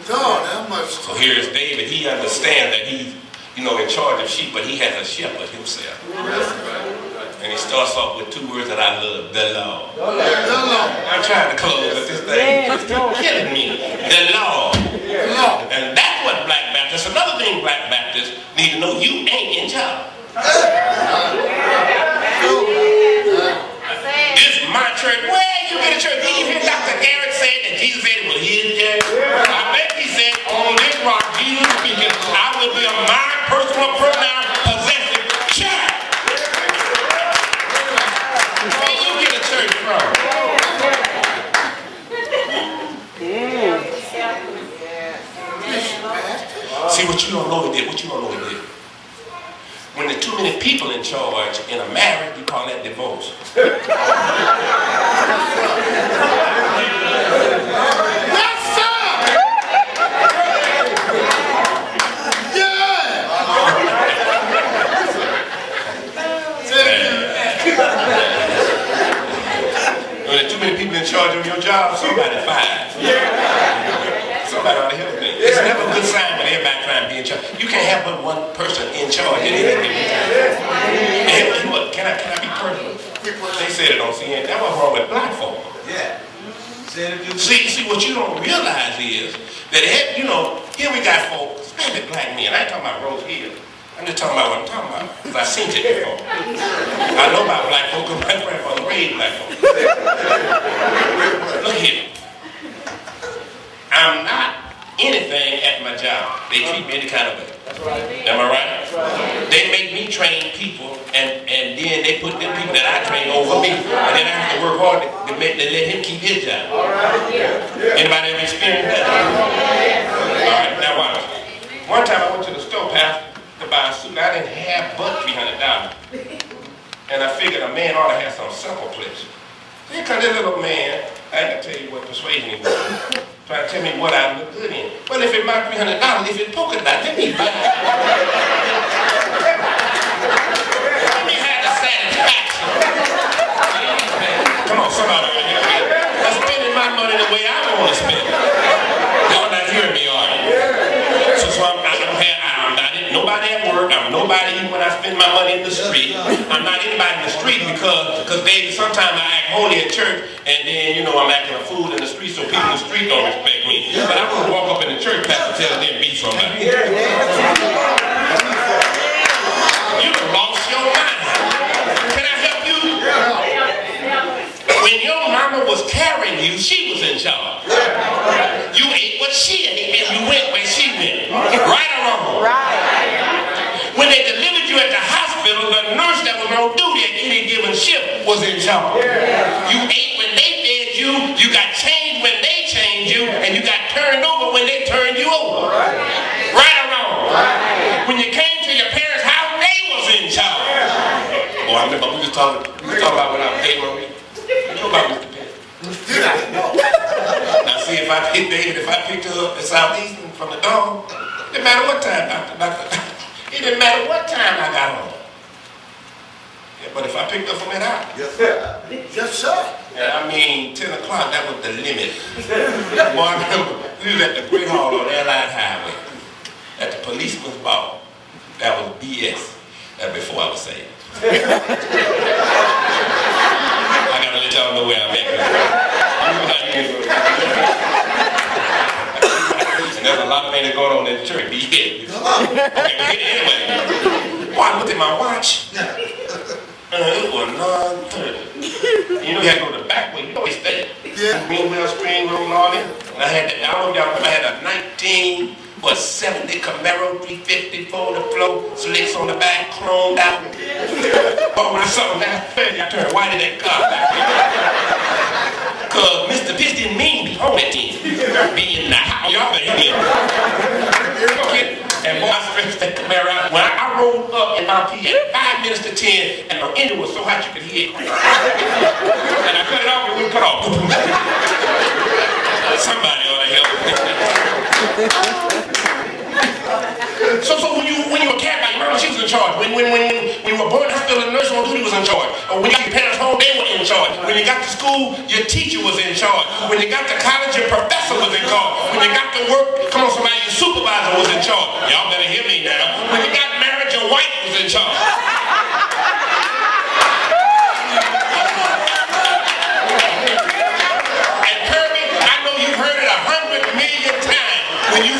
So here is David. He understands that he's, in charge of sheep, but he has a shepherd himself. And he starts off with two words that I love: the Lord. I'm trying to close, but this thing is killing me. The Lord. And that's what Black Baptists, another thing Black Baptists need to know: you ain't in charge. This is my church. Where you get a church? Did you hear Dr. Garrett say that Jesus said it was his church? I bet he said, on this rock, Jesus speaking, I will be a my personal pronoun possessive church. Where you get a church from? See, what you don't know he did. When there's too many people in charge in a marriage, you call that divorce. Yes, sir! Yeah! When there's too many people in charge of your job, somebody fired. Somebody ought to help me. It's never a good sign when everybody trying to be in charge. You can't have but one person in charge at any given time. And what? Can I be personal? They said it on CNN. That was wrong with black folk. Yeah. See, what you don't realize is that here we got folks, especially black men. I ain't talking about Rose Hill. I'm just talking about what I'm talking about, because I've seen it before. I know about black folk because my grandfather raised black folk. Look here. I'm not anything at my job. They treat me any kind of way. That's right. Am I right? That's right. They make me train people, and then they put them people that I train over me, and then I have to work hard to let him keep his job. All right. Yeah. Anybody ever experienced that? All right. Now watch. One time I went to the store, Pastor, to buy a suit. I didn't have but $300, and I figured a man ought to have some simple pleasure. Here comes this little man. I ain't gonna tell you what persuasion he was. Trying to tell me what I look good in. Well, if it's my $300, if it's polka dot, then he buy it. Let me have the satisfaction. Come on, somebody over here. I'm spending my money the way I want to spend it. Y'all not hearing me, are you? So I'm not nobody at work. I'm nobody even when I spend my money in the street. I'm not anybody in the street because sometimes I act holy in church, and then I'm acting a fool in the street, so people in the street don't respect me. But I want to walk up in the church, Pastor, tell them be somebody. You done lost your mind. Can I help you? When your mama was carrying you, she was in charge. You ate what she ate, and you went where she went. Right or wrong? When they delivered you at the hospital, the nurse that was on duty at any given shift was in charge. You ate when they fed you, you got changed when they changed you, and you got turned over when they turned you over. Right or wrong? When you came to your parents' house, they was in charge. Oh, I remember we was talking about when I was dating on me. You know about Mr. Penn. Now see, if I picked her up at Southeastern from the dome, it didn't matter what time, it didn't matter what time I got home. Yeah, but if I picked up from that house. Yes, sir. Yes, sir. Yeah, I mean, 10 o'clock, that was the limit. Boy, I remember, we was at the Great Hall on Airline Highway, at the policeman's ball. That was BS. That before I was saved. I gotta let y'all know where I'm at. And there's a lot of things going on in the church. Be hit. Okay, but anyway. Boy, I looked at my watch. It was 9:30. You had to go to the back way. You always stay. Yeah. Green wheel, screen room, and all that. And I had a 1970 Camaro 350 for the floor, slicks on the back, chromed out. But when I saw that, I turned white in that car back there. Cause Mr. Pitts didn't mean me on that team. Be in the house. Y'all better hear me. Okay. And boy, I stretched that Camaro out. When I rolled up in Mount P at 5 minutes to 10, and the engine was so hot you could hear it. And I cut it off and we cut off. Somebody ought to help me. So when you were carried by your mama, she was in charge. When you were born in the hospital, the nurse on duty was in charge. Or when you got your parents home, they were in charge. charge. When you got to school, your teacher was in charge. When you got to college, your professor was in charge. When you got to work, come on somebody, your supervisor was in charge. Y'all better hear me now. When you got married, your wife was in charge. And Kirby, I know you've heard it 100 million times. When you